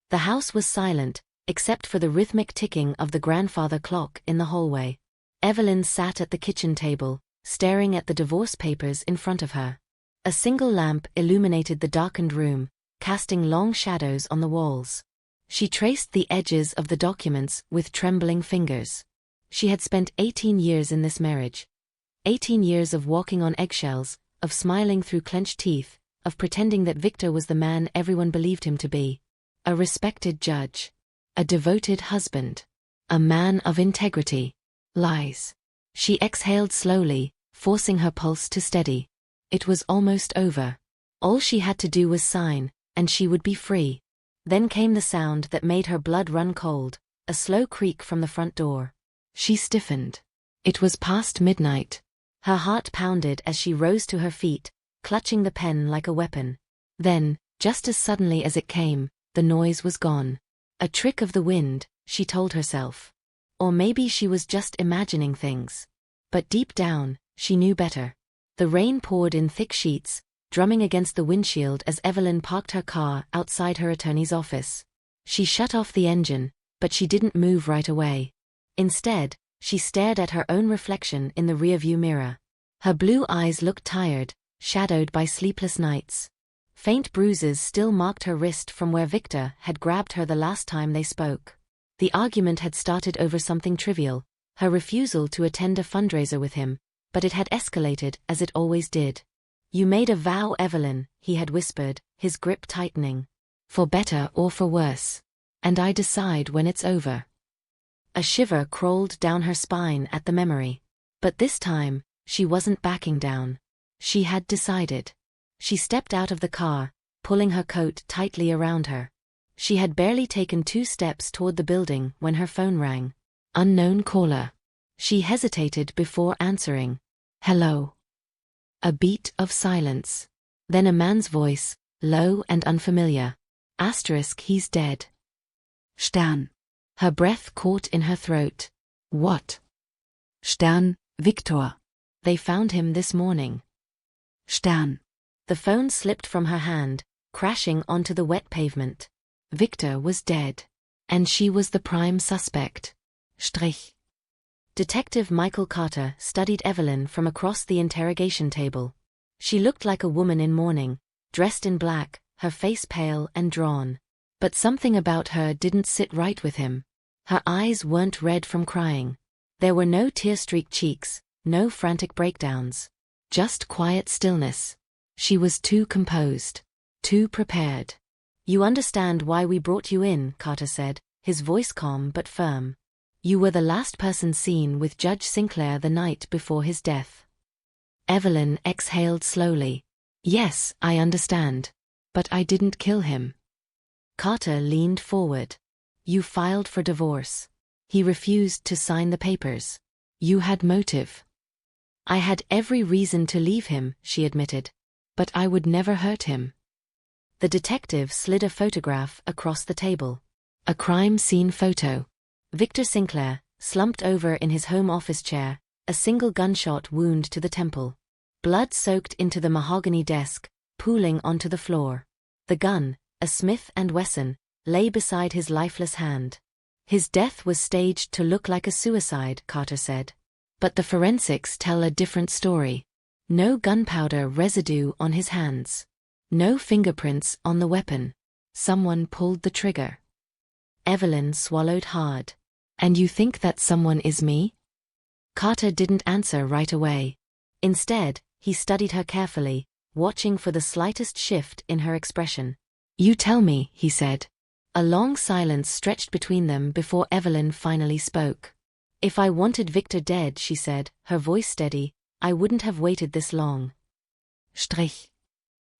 The house was silent, except for the rhythmic ticking of the grandfather clock in the hallway. Evelyn sat at the kitchen table, staring at the divorce papers in front of her. A single lamp illuminated the darkened room, casting long shadows on the walls. She traced the edges of the documents with trembling fingers. She had spent 18 years in this marriage. 18 years of walking on eggshells, of smiling through clenched teeth, of pretending that Victor was the man everyone believed him to be. A respected judge. A devoted husband. A man of integrity. Lies. She exhaled slowly, forcing her pulse to steady. It was almost over. All she had to do was sign, and she would be free. Then came the sound that made her blood run cold, a slow creak from the front door. She stiffened. It was past midnight. Her heart pounded as she rose to her feet, clutching the pen like a weapon. Then, just as suddenly as it came, the noise was gone. A trick of the wind, she told herself. Or maybe she was just imagining things. But deep down, she knew better. The rain poured in thick sheets, drumming against the windshield as Evelyn parked her car outside her attorney's office. She shut off the engine, but she didn't move right away. Instead, she stared at her own reflection in the rearview mirror. Her blue eyes looked tired, shadowed by sleepless nights. Faint bruises still marked her wrist from where Victor had grabbed her the last time they spoke. The argument had started over something trivial, her refusal to attend a fundraiser with him, but it had escalated as it always did. "You made a vow, Evelyn," he had whispered, his grip tightening. "For better or for worse. And I decide when it's over." A shiver crawled down her spine at the memory. But this time, she wasn't backing down. She had decided. She stepped out of the car, pulling her coat tightly around her. She had barely taken 2 steps toward the building when her phone rang. Unknown caller. She hesitated before answering. "Hello." A beat of silence. Then a man's voice, low and unfamiliar. "He's dead." Stern. Her breath caught in her throat. "What?" "Stern, Victor. They found him this morning." "Stern." The phone slipped from her hand, crashing onto the wet pavement. Victor was dead. And she was the prime suspect. Strich. Detective Michael Carter studied Evelyn from across the interrogation table. She looked like a woman in mourning, dressed in black, her face pale and drawn. But something about her didn't sit right with him. Her eyes weren't red from crying. There were no tear-streaked cheeks, no frantic breakdowns. Just quiet stillness. She was too composed. Too prepared. "You understand why we brought you in," Carter said, his voice calm but firm. "You were the last person seen with Judge Sinclair the night before his death." Evelyn exhaled slowly. "Yes, I understand. But I didn't kill him." Carter leaned forward. "You filed for divorce. He refused to sign the papers. You had motive." "I had every reason to leave him," she admitted. "But I would never hurt him." The detective slid a photograph across the table. A crime scene photo. Victor Sinclair, slumped over in his home office chair, a single gunshot wound to the temple. Blood soaked into the mahogany desk, pooling onto the floor. The gun, a Smith & Wesson, lay beside his lifeless hand. "His death was staged to look like a suicide," Carter said. "But the forensics tell a different story. No gunpowder residue on his hands. No fingerprints on the weapon. Someone pulled the trigger." Evelyn swallowed hard. "And you think that someone is me?" Carter didn't answer right away. Instead, he studied her carefully, watching for the slightest shift in her expression. "You tell me," he said. A long silence stretched between them before Evelyn finally spoke. "If I wanted Victor dead," she said, her voice steady, "I wouldn't have waited this long." Strich.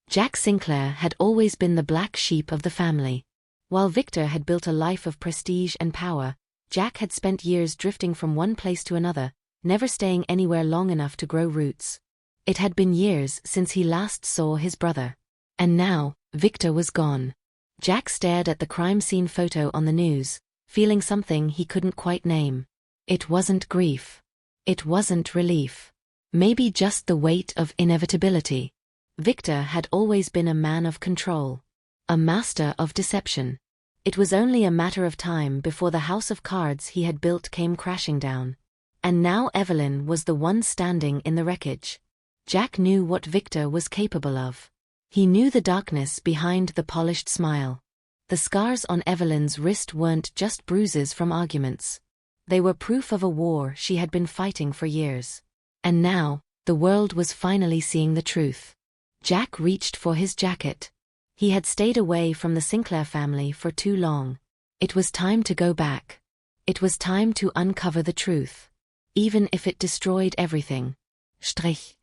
Jack Sinclair had always been the black sheep of the family. While Victor had built a life of prestige and power, Jack had spent years drifting from one place to another, never staying anywhere long enough to grow roots. It had been years since he last saw his brother. And now, Victor was gone. Jack stared at the crime scene photo on the news, feeling something he couldn't quite name. It wasn't grief. It wasn't relief. Maybe just the weight of inevitability. Victor had always been a man of control. A master of deception. It was only a matter of time before the house of cards he had built came crashing down. And now Evelyn was the one standing in the wreckage. Jack knew what Victor was capable of. He knew the darkness behind the polished smile. The scars on Evelyn's wrist weren't just bruises from arguments. They were proof of a war she had been fighting for years. And now, the world was finally seeing the truth. Jack reached for his jacket. He had stayed away from the Sinclair family for too long. It was time to go back. It was time to uncover the truth. Even if it destroyed everything. Strich.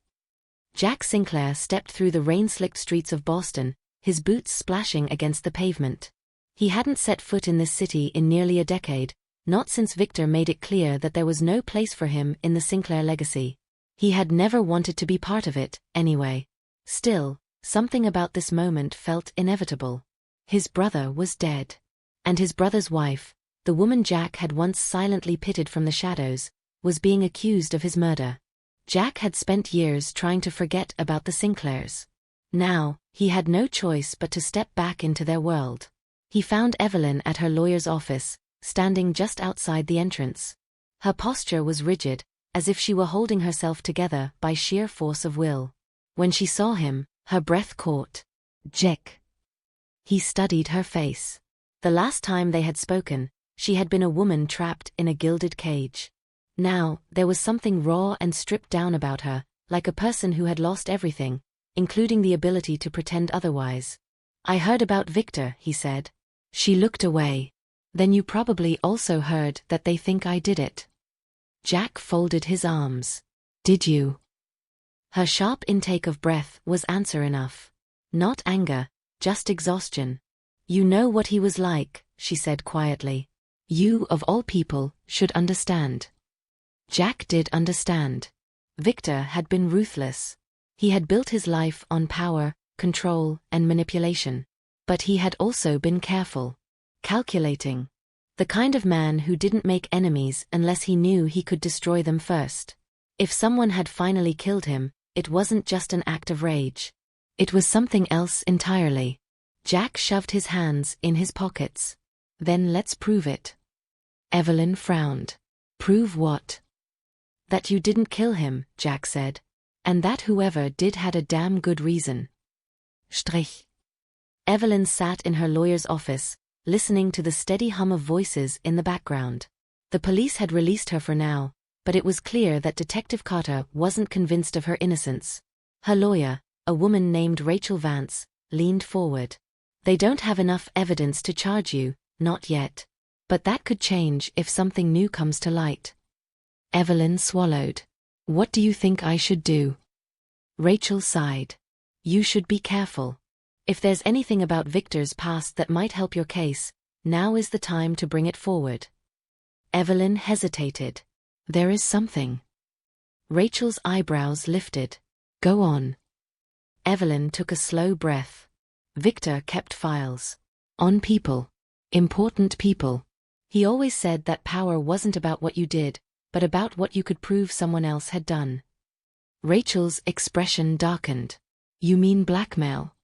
Jack Sinclair stepped through the rain-slicked streets of Boston, his boots splashing against the pavement. He hadn't set foot in this city in nearly a decade, not since Victor made it clear that there was no place for him in the Sinclair legacy. He had never wanted to be part of it, anyway. Still, something about this moment felt inevitable. His brother was dead. And his brother's wife, the woman Jack had once silently pitied from the shadows, was being accused of his murder. Jack had spent years trying to forget about the Sinclairs. Now, he had no choice but to step back into their world. He found Evelyn at her lawyer's office, standing just outside the entrance. Her posture was rigid, as if she were holding herself together by sheer force of will. When she saw him, her breath caught. Jack. He studied her face. The last time they had spoken, she had been a woman trapped in a gilded cage. Now, there was something raw and stripped down about her, like a person who had lost everything, including the ability to pretend otherwise. "I heard about Victor," he said. She looked away. "Then you probably also heard that they think I did it." Jack folded his arms. "Did you?" Her sharp intake of breath was answer enough. Not anger, just exhaustion. "You know what he was like," she said quietly. "You, of all people, should understand." Jack did understand. Victor had been ruthless. He had built his life on power, control, and manipulation. But he had also been careful. Calculating. The kind of man who didn't make enemies unless he knew he could destroy them first. If someone had finally killed him, it wasn't just an act of rage. It was something else entirely. Jack shoved his hands in his pockets. "Then let's prove it." Evelyn frowned. "Prove what?" "That you didn't kill him," Jack said. "And that whoever did had a damn good reason." Strich. Evelyn sat in her lawyer's office, listening to the steady hum of voices in the background. The police had released her for now, but it was clear that Detective Carter wasn't convinced of her innocence. Her lawyer, a woman named Rachel Vance, leaned forward. "They don't have enough evidence to charge you, not yet. But that could change if something new comes to light." Evelyn swallowed. "What do you think I should do?" Rachel sighed. "You should be careful. If there's anything about Victor's past that might help your case, now is the time to bring it forward." Evelyn hesitated. "There is something." Rachel's eyebrows lifted. "Go on." Evelyn took a slow breath. "Victor kept files. On people. Important people. He always said that power wasn't about what you did, but about what you could prove someone else had done." Rachel's expression darkened. "You mean blackmail?"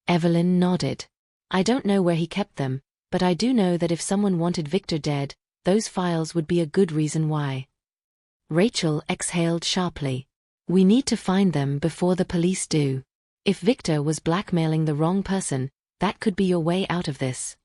Evelyn nodded. "I don't know where he kept them, but I do know that if someone wanted Victor dead, those files would be a good reason why." Rachel exhaled sharply. "We need to find them before the police do. If Victor was blackmailing the wrong person, that could be your way out of this."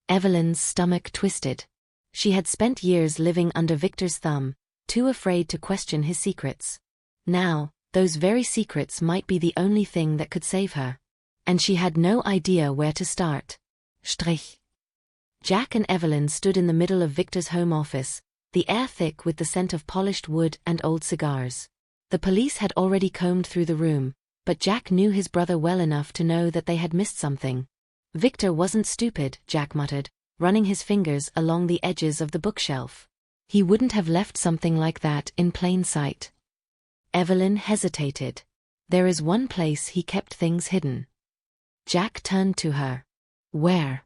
Evelyn's stomach twisted. She had spent years living under Victor's thumb, too afraid to question his secrets. Now, those very secrets might be the only thing that could save her. And she had no idea where to start. Strich. Jack and Evelyn stood in the middle of Victor's home office, the air thick with the scent of polished wood and old cigars. The police had already combed through the room, but Jack knew his brother well enough to know that they had missed something. "Victor wasn't stupid," Jack muttered, running his fingers along the edges of the bookshelf. "He wouldn't have left something like that in plain sight." Evelyn hesitated. "There is one place he kept things hidden." Jack turned to her. "Where?"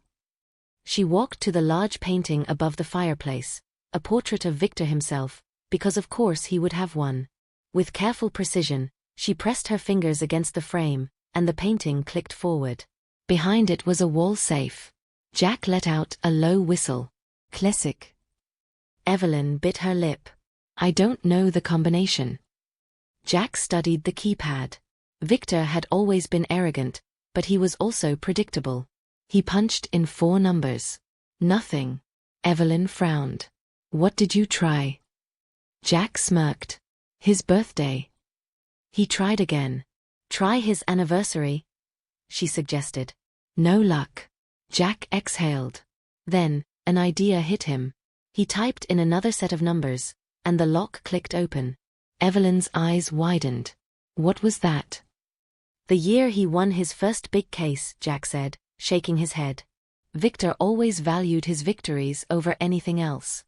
She walked to the large painting above the fireplace, a portrait of Victor himself, because of course he would have one. With careful precision, she pressed her fingers against the frame, and the painting clicked forward. Behind it was a wall safe. Jack let out a low whistle. Classic. Evelyn bit her lip. I don't know the combination. Jack studied the keypad. Victor had always been arrogant, but he was also predictable. He punched in 4 numbers. Nothing. Evelyn frowned. What did you try? Jack smirked. His birthday. He tried again. Try his anniversary, she suggested. No luck. Jack exhaled. Then, an idea hit him. He typed in another set of numbers, and the lock clicked open. Evelyn's eyes widened. What was that? The year he won his first big case, Jack said, shaking his head. Victor always valued his victories over anything else.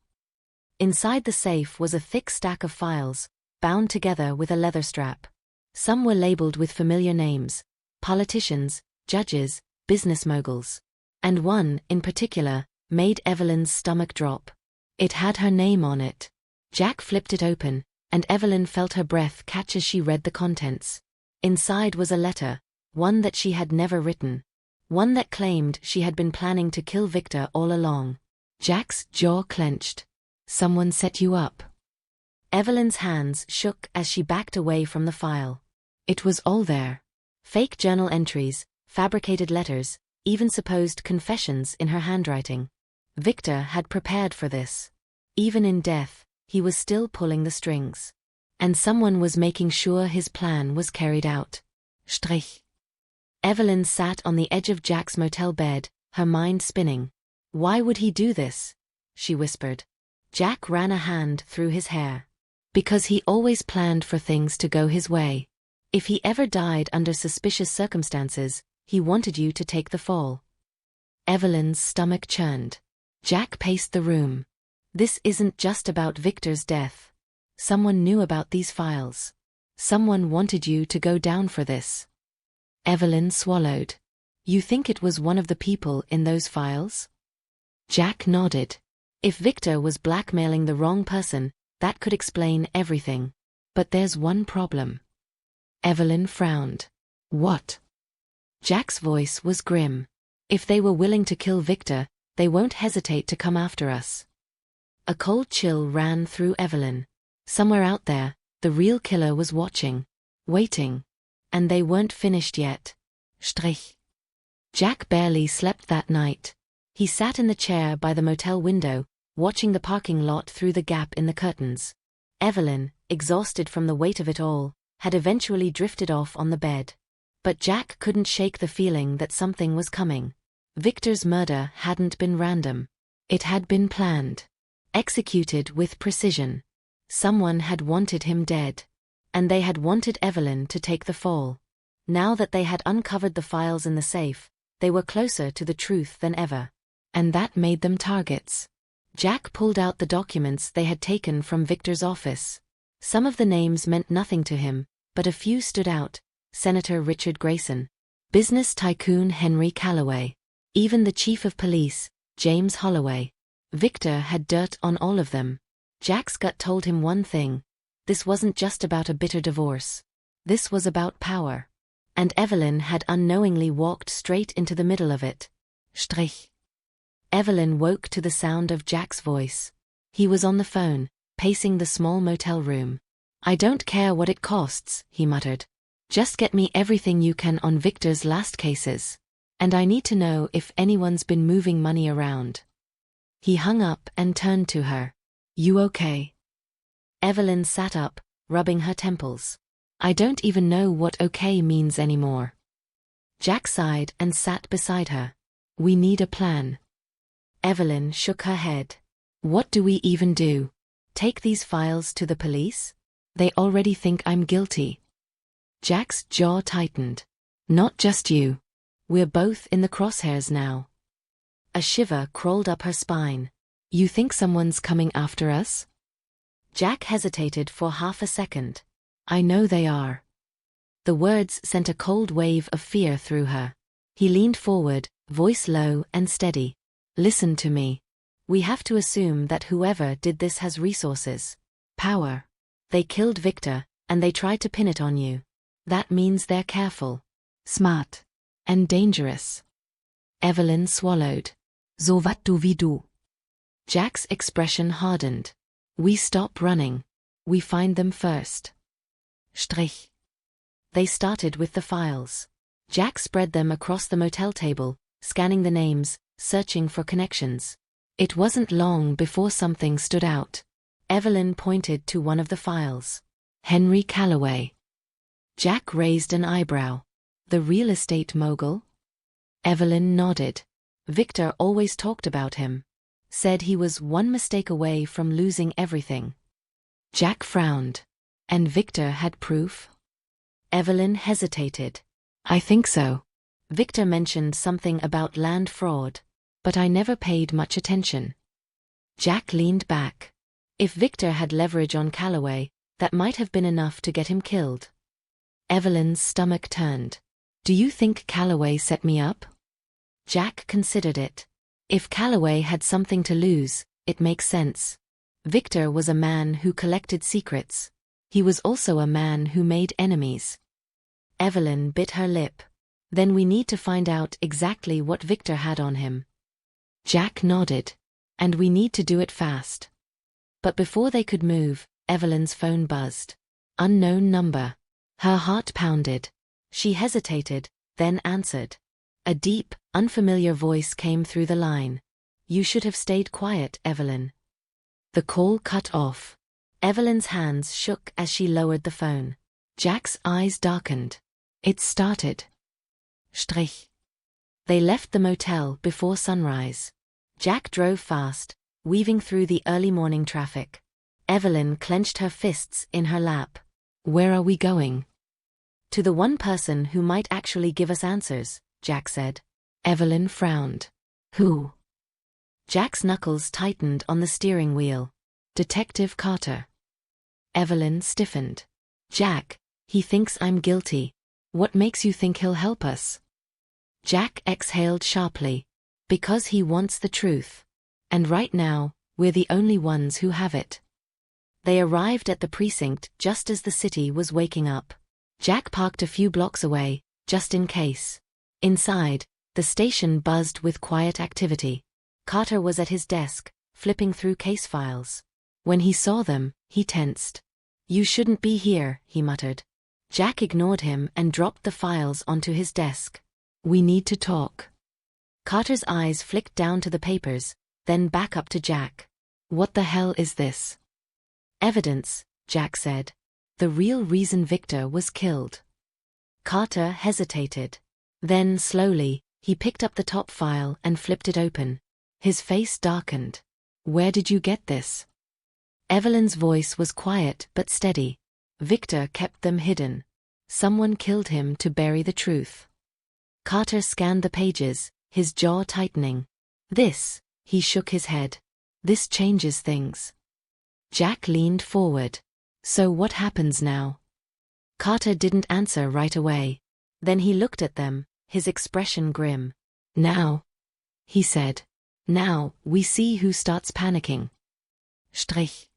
Inside the safe was a thick stack of files, bound together with a leather strap. Some were labeled with familiar names: politicians, judges, business moguls. And one, in particular, made Evelyn's stomach drop. It had her name on it. Jack flipped it open, and Evelyn felt her breath catch as she read the contents. Inside was a letter, one that she had never written. One that claimed she had been planning to kill Victor all along. Jack's jaw clenched. Someone set you up. Evelyn's hands shook as she backed away from the file. It was all there. Fake journal entries, fabricated letters, even supposed confessions in her handwriting. Victor had prepared for this. Even in death, he was still pulling the strings. And someone was making sure his plan was carried out. Strich. Evelyn sat on the edge of Jack's motel bed, her mind spinning. Why would he do this? She whispered. Jack ran a hand through his hair. Because he always planned for things to go his way. If he ever died under suspicious circumstances, he wanted you to take the fall. Evelyn's stomach churned. Jack paced the room. This isn't just about Victor's death. Someone knew about these files. Someone wanted you to go down for this. Evelyn swallowed. You think it was one of the people in those files? Jack nodded. If Victor was blackmailing the wrong person, that could explain everything. But there's one problem. Evelyn frowned. What? Jack's voice was grim. If they were willing to kill Victor, they won't hesitate to come after us. A cold chill ran through Evelyn. Somewhere out there, the real killer was watching. Waiting. And they weren't finished yet. Strich. Jack barely slept that night. He sat in the chair by the motel window, watching the parking lot through the gap in the curtains. Evelyn, exhausted from the weight of it all, had eventually drifted off on the bed. But Jack couldn't shake the feeling that something was coming. Victor's murder hadn't been random. It had been planned. Executed with precision. Someone had wanted him dead. And they had wanted Evelyn to take the fall. Now that they had uncovered the files in the safe, they were closer to the truth than ever. And that made them targets. Jack pulled out the documents they had taken from Victor's office. Some of the names meant nothing to him, but a few stood out. Senator Richard Grayson, business tycoon Henry Calloway, even the chief of police, James Holloway. Victor had dirt on all of them. Jack's gut told him one thing. This wasn't just about a bitter divorce. This was about power. And Evelyn had unknowingly walked straight into the middle of it. Strich. Evelyn woke to the sound of Jack's voice. He was on the phone, pacing the small motel room. I don't care what it costs, he muttered. Just get me everything you can on Victor's last cases. And I need to know if anyone's been moving money around. He hung up and turned to her. You okay? Evelyn sat up, rubbing her temples. I don't even know what okay means anymore. Jack sighed and sat beside her. We need a plan. Evelyn shook her head. What do we even do? Take these files to the police? They already think I'm guilty. Jack's jaw tightened. Not just you. We're both in the crosshairs now. A shiver crawled up her spine. You think someone's coming after us? Jack hesitated for half a second. I know they are. The words sent a cold wave of fear through her. He leaned forward, voice low and steady. Listen to me. We have to assume that whoever did this has resources. Power. They killed Victor, and they tried to pin it on you. That means they're careful. Smart. And dangerous. Evelyn swallowed. So wat du wie du. Jack's expression hardened. We stop running. We find them first. Strich. They started with the files. Jack spread them across the motel table, scanning the names, searching for connections. It wasn't long before something stood out. Evelyn pointed to one of the files. Henry Calloway. Jack raised an eyebrow. The real estate mogul? Evelyn nodded. Victor always talked about him. Said he was one mistake away from losing everything. Jack frowned. And Victor had proof? Evelyn hesitated. I think so. Victor mentioned something about land fraud, but I never paid much attention. Jack leaned back. If Victor had leverage on Calloway, that might have been enough to get him killed. Evelyn's stomach turned. Do you think Calloway set me up? Jack considered it. If Calloway had something to lose, it makes sense. Victor was a man who collected secrets. He was also a man who made enemies. Evelyn bit her lip. Then we need to find out exactly what Victor had on him. Jack nodded. And we need to do it fast. But before they could move, Evelyn's phone buzzed. Unknown number. Her heart pounded. She hesitated, then answered. A deep, unfamiliar voice came through the line. You should have stayed quiet, Evelyn. The call cut off. Evelyn's hands shook as she lowered the phone. Jack's eyes darkened. It started. Strich. They left the motel before sunrise. Jack drove fast, weaving through the early morning traffic. Evelyn clenched her fists in her lap. Where are we going? To the one person who might actually give us answers, Jack said. Evelyn frowned. Who? Jack's knuckles tightened on the steering wheel. Detective Carter. Evelyn stiffened. Jack, he thinks I'm guilty. What makes you think he'll help us? Jack exhaled sharply. Because he wants the truth. And right now, we're the only ones who have it. They arrived at the precinct just as the city was waking up. Jack parked a few blocks away, just in case. Inside, the station buzzed with quiet activity. Carter was at his desk, flipping through case files. When he saw them, he tensed. You shouldn't be here, he muttered. Jack ignored him and dropped the files onto his desk. We need to talk. Carter's eyes flicked down to the papers, then back up to Jack. What the hell is this? Evidence, Jack said. The real reason Victor was killed. Carter hesitated. Then, slowly, he picked up the top file and flipped it open. His face darkened. Where did you get this? Evelyn's voice was quiet but steady. Victor kept them hidden. Someone killed him to bury the truth. Carter scanned the pages, his jaw tightening. This, he shook his head. This changes things. Jack leaned forward. So what happens now? Carter didn't answer right away. Then he looked at them, his expression grim. Now, he said. Now, we see who starts panicking. Strich.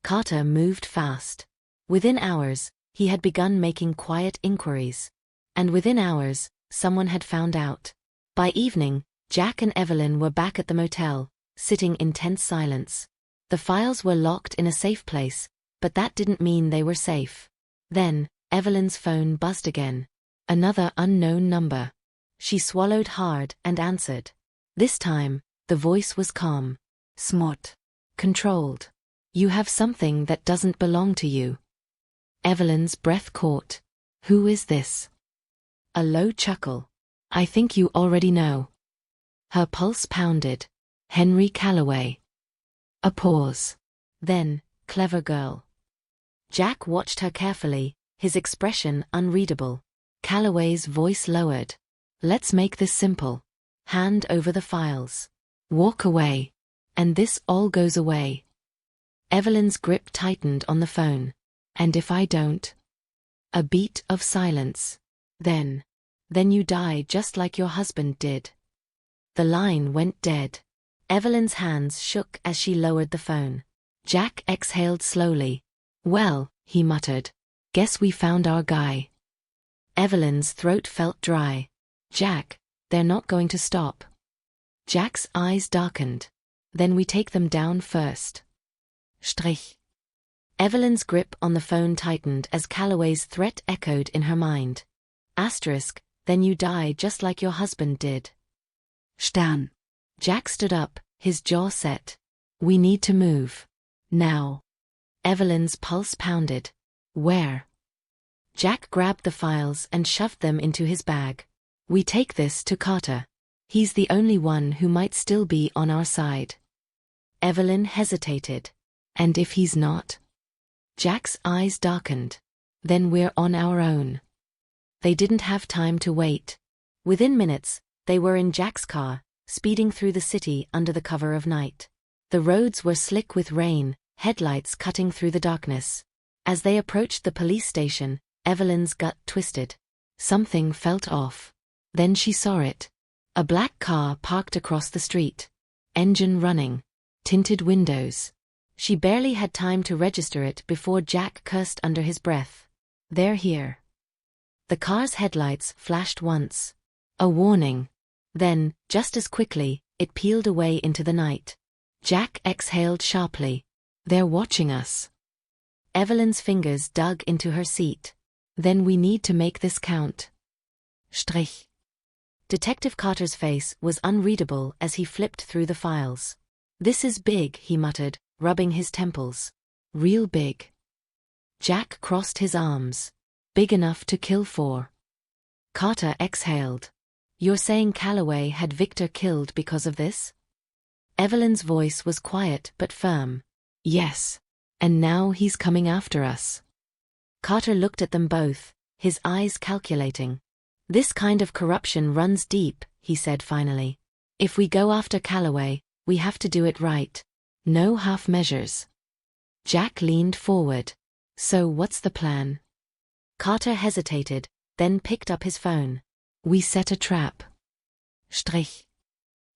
Carter moved fast. Within hours, he had begun making quiet inquiries. And within hours, someone had found out. By evening, Jack and Evelyn were back at the motel, sitting in tense silence. The files were locked in a safe place, but that didn't mean they were safe. Then, Evelyn's phone buzzed again. Another unknown number. She swallowed hard and answered. This time, the voice was calm. Smart. Controlled. You have something that doesn't belong to you. Evelyn's breath caught. Who is this? A low chuckle. I think you already know. Her pulse pounded. Henry Calloway. A pause. Then, clever girl. Jack watched her carefully, his expression unreadable. Calloway's voice lowered. Let's make this simple. Hand over the files. Walk away. And this all goes away. Evelyn's grip tightened on the phone. And if I don't? A beat of silence. Then you die just like your husband did. The line went dead. Evelyn's hands shook as she lowered the phone. Jack exhaled slowly. Well, he muttered. Guess we found our guy. Evelyn's throat felt dry. Jack, they're not going to stop. Jack's eyes darkened. Then we take them down first. Strich. Evelyn's grip on the phone tightened as Calloway's threat echoed in her mind. Asterisk, then you die just like your husband did. Stern. Jack stood up, his jaw set. We need to move. Now. Evelyn's pulse pounded. Where? Jack grabbed the files and shoved them into his bag. We take this to Carter. He's the only one who might still be on our side. Evelyn hesitated. And if he's not? Jack's eyes darkened. Then we're on our own. They didn't have time to wait. Within minutes, they were in Jack's car, speeding through the city under the cover of night. The roads were slick with rain, headlights cutting through the darkness. As they approached the police station, Evelyn's gut twisted. Something felt off. Then she saw it. A black car parked across the street. Engine running. Tinted windows. She barely had time to register it before Jack cursed under his breath. They're here. The car's headlights flashed once. A warning. Then, just as quickly, it peeled away into the night. Jack exhaled sharply. They're watching us. Evelyn's fingers dug into her seat. Then we need to make this count. Strich. Detective Carter's face was unreadable as he flipped through the files. This is big, he muttered, rubbing his temples. Real big. Jack crossed his arms. Big enough to kill 4. Carter exhaled. You're saying Calloway had Victor killed because of this? Evelyn's voice was quiet but firm. Yes. And now he's coming after us. Carter looked at them both, his eyes calculating. This kind of corruption runs deep, he said finally. If we go after Calloway, we have to do it right. No half measures. Jack leaned forward. So what's the plan? Carter hesitated, then picked up his phone. We set a trap. Strich.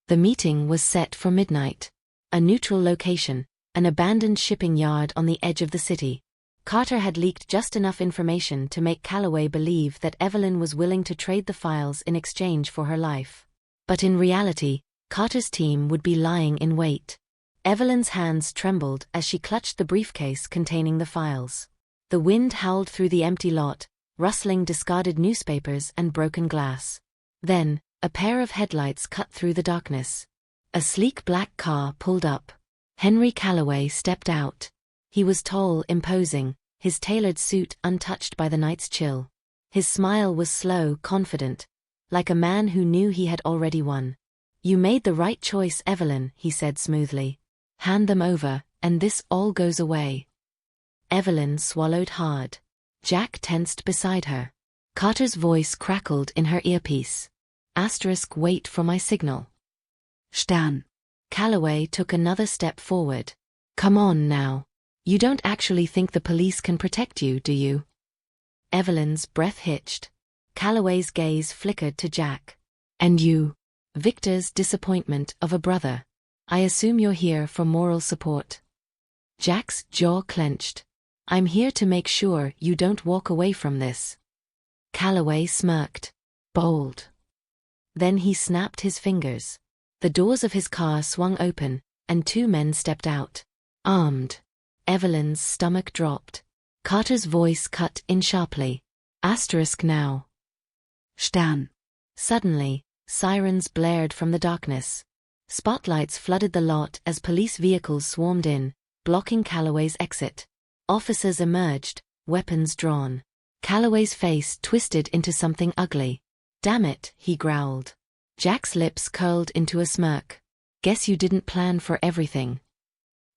The meeting was set for midnight. A neutral location, an abandoned shipping yard on the edge of the city. Carter had leaked just enough information to make Calloway believe that Evelyn was willing to trade the files in exchange for her life. But in reality, Carter's team would be lying in wait. Evelyn's hands trembled as she clutched the briefcase containing the files. The wind howled through the empty lot, rustling discarded newspapers and broken glass. Then, a pair of headlights cut through the darkness. A sleek black car pulled up. Henry Calloway stepped out. He was tall, imposing, his tailored suit untouched by the night's chill. His smile was slow, confident, like a man who knew he had already won. You made the right choice, Evelyn, he said smoothly. Hand them over, and this all goes away. Evelyn swallowed hard. Jack tensed beside her. Carter's voice crackled in her earpiece. Asterisk, wait for my signal. Stern. Calloway took another step forward. Come on now. You don't actually think the police can protect you, do you? Evelyn's breath hitched. Calloway's gaze flickered to Jack. And you? Victor's disappointment of a brother. I assume you're here for moral support. Jack's jaw clenched. I'm here to make sure you don't walk away from this. Calloway smirked. Bold. Then he snapped his fingers. The doors of his car swung open, and 2 men stepped out. Armed. Evelyn's stomach dropped. Carter's voice cut in sharply. Asterisk now. Stern. Suddenly, sirens blared from the darkness. Spotlights flooded the lot as police vehicles swarmed in, blocking Calloway's exit. Officers emerged, weapons drawn. Calloway's face twisted into something ugly. Damn it, he growled. Jack's lips curled into a smirk. Guess you didn't plan for everything.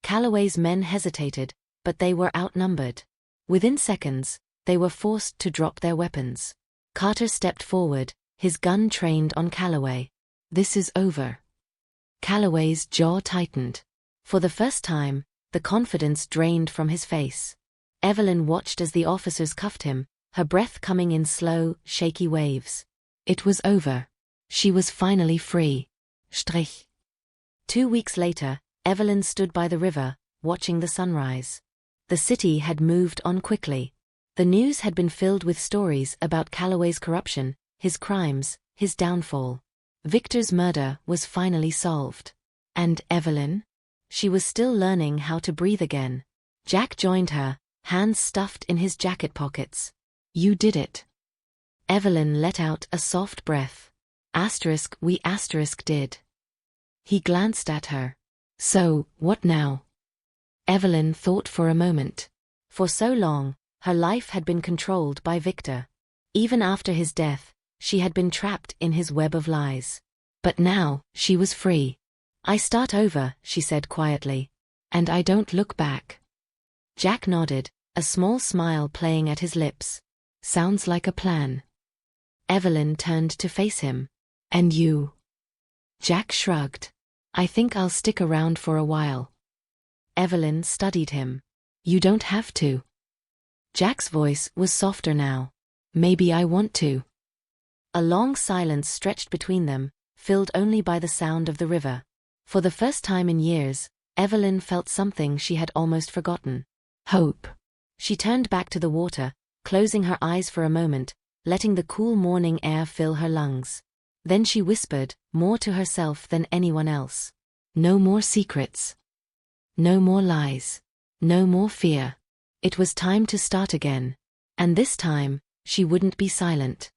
Calloway's men hesitated, but they were outnumbered. Within seconds, they were forced to drop their weapons. Carter stepped forward, his gun trained on Calloway. This is over. Calloway's jaw tightened. For the first time, the confidence drained from his face. Evelyn watched as the officers cuffed him, her breath coming in slow, shaky waves. It was over. She was finally free. Strich. 2 weeks later, Evelyn stood by the river, watching the sunrise. The city had moved on quickly. The news had been filled with stories about Calloway's corruption, his crimes, his downfall. Victor's murder was finally solved. And Evelyn? She was still learning how to breathe again. Jack joined her, hands stuffed in his jacket pockets. You did it. Evelyn let out a soft breath. We did. He glanced at her. So, what now? Evelyn thought for a moment. For so long, her life had been controlled by Victor. Even after his death, she had been trapped in his web of lies. But now, she was free. I start over, she said quietly. And I don't look back. Jack nodded, a small smile playing at his lips. Sounds like a plan. Evelyn turned to face him. And you? Jack shrugged. I think I'll stick around for a while. Evelyn studied him. You don't have to. Jack's voice was softer now. Maybe I want to. A long silence stretched between them, filled only by the sound of the river. For the first time in years, Evelyn felt something she had almost forgotten. Hope. She turned back to the water, closing her eyes for a moment, letting the cool morning air fill her lungs. Then she whispered, more to herself than anyone else. No more secrets. No more lies. No more fear. It was time to start again. And this time, she wouldn't be silent.